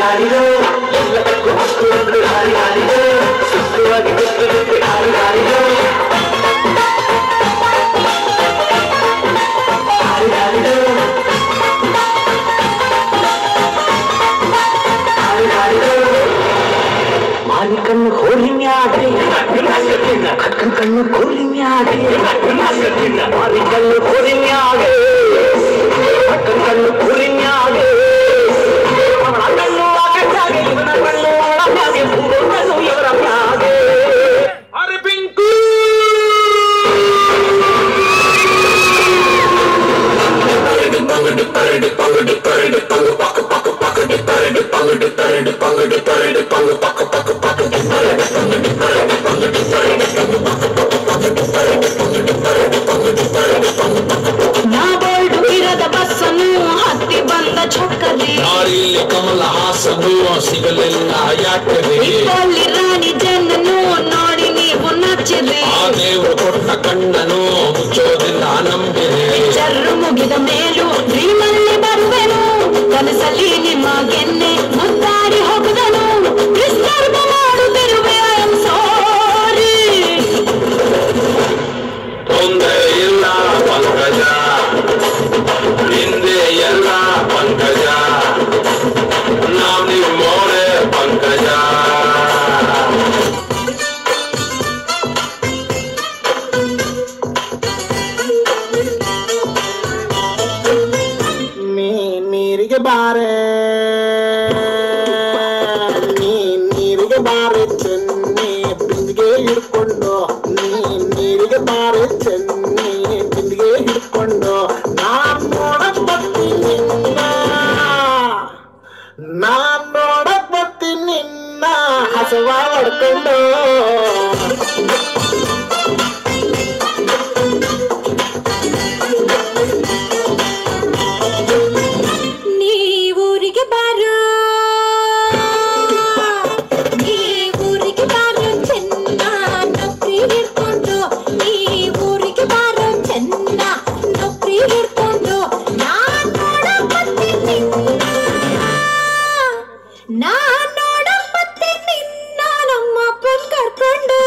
ಹಾರಿರೋ ಎಲ್ಲದಕ್ಕೂ ಹಕ್ಕು ಅಂದ್ರೆ ಹಾರಿರೋ ಸುಖವಾಗಿ ಗೊತ್ತಿರುತ್ತೆ ಹಾರಿರೋ ಮಾರಿ ಕಣ್ಣು ಹೋಲಿ ಮ್ಯಾಗೆ ಅಕ್ಕನ ಕಣ್ಣು ಕೋಲಿ ಮ್ಯಾಗೆ ಮಾರಿ ಕಣ್ಣು ಹೋಲಿ ಮ್ಯಾಗೆ ಅಕ್ಕನ ಕಣ್ಣು ಕೋಲಿ ಮ್ಯಾಗೆ ಅವಳ ಕಣ್ಣು ಆಗಟ್ಟಾಗೆ ಇವನ ಕಣ್ಣು ಒಳಗಾಗೆ ಮೂರು ಕಣ್ಣು ಇವರ ಮ್ಯಾಗೆ ಅರೆ ಪಿಂಕು ದಾರಿಯಲ್ಲಿ ಕಮಲ ಹಾಸನು ಸಿಗಲಿಲ್ಲ ಯಾಕರಿ ರಾಣಿ ಜನನು ನೋಡಿ ನೀವು ನಚ್ಚಿರಿ ಆ ದೇವರು ಕೊಟ್ಟ ಕಣ್ಣನು ಮುಚ್ಚೋದಿಲ್ಲ ನಂಬಿರಿ ಚರ್ರು ಮುಗಿದ ಮೇಲೂ ಡ್ರೀಮಲ್ಲಿ ಬರುವೆನು ಕನಸಲ್ಲಿ ನಿಮ್ಮ ಗೆನ್ನೆ ಮುದ್ದಾಡಿ ಹೋಗುದನು ಡಿಸ್ಟರ್ಬ್ ಮಾಡುತ್ತಿರುವೆ ಐ ಆಮ್ ಸಾರಿ ತೊಂದರೆ ಇಲ್ಲ ಪಂಕಜ ಹಿಂದೆ ಎಲ್ಲ ಪಂಕಜ ನಾವು ನಿಮ್ಮೋರೆ ಪಂಕಜ ನೀರಿಗೆ ಬಾರೆ ನೀರಿಗೆ ಬಾರೆ ಚೆನ್ನಿ ಬಿಂದಿಗೆ ಹಿಡ್ಕೊಂಡು ನೀರಿಗೆ ಬಾರೆ ಚೆನ್ನಿ ಬಿಂದಿಗೆ ಹಿಡ್ಕೊಂಡು ನಾನ್ ನೋಡಕ್ ಬರ್ತೀನಿ ನಿನ್ನ ಹಸವ ಹೊಡ್ಕೊಂಡು ನೀವೂರಿಗೆ ಬಾರೋ ನೀವೂರಿಗೆ ಬಾರೋ ಚೆನ್ನ ನೌಕರಿ ಹಿಡ್ಕೊಂಡು ನೀವೂರಿಗೆ ಬಾರೋ ಚೆನ್ನ ನೌಕರಿ ಹಿಡ್ಕೊಂಡು ನಾನ್ ನೋಡಕ್ ಬರ್ತೀನಿ ನಿನ್ನ ನಮ್ಮ ಅಪ್ಪನ್ ಕರ್ಕೊಂಡು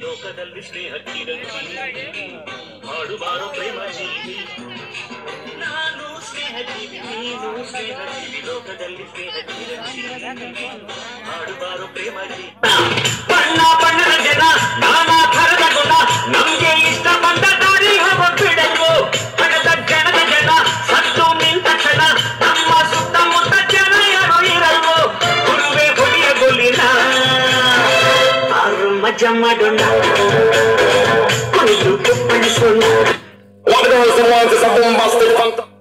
ಲೋಕದಲ್ಲಿ ಸ್ನೇಹ ಚಿರಂಜೀವಿ ಮಾಡುವಾರು ಪ್ರೇಮ ಜೀವಿ ನಾನು ಸ್ನೇಹ ಜೀವಿ ನೀನು ಸ್ನೇಹ ಜೀವಿ ಲೋಕದಲ್ಲಿ ಸ್ನೇಹ ಚಿರಂಜೀವಿ ಮಾಡುವಾರು ಪ್ರೇಮ ಜೀವಿ ಬಣ್ಣ ಬಣ್ಣದ ಜನ ನಾನಾ ಥರದ ಗುಣ ನಮ್ಗೆ ಇಷ್ಟ ಬಂದ ದಾರಿ ಹೋಗ್ಬಿಡಲ್ವೋ ಹಣದ ಜನದ ಜನ ಸತ್ತು ನಿಂತ ಕ್ಷಣ ನಮ್ಮ ಸುತ್ತಮುತ್ತ ಜನ ಯಾರು ಇರಲ್ವೋ ಗುರುವೆ ಹೊಲಿಯ ಗೊಲಿನ ಮಜಾ ಮಾಡೋಣ ಕುಣಿದು ಕುಪ್ಪಳಿಸೋಣ What the hell is the one to some bombastic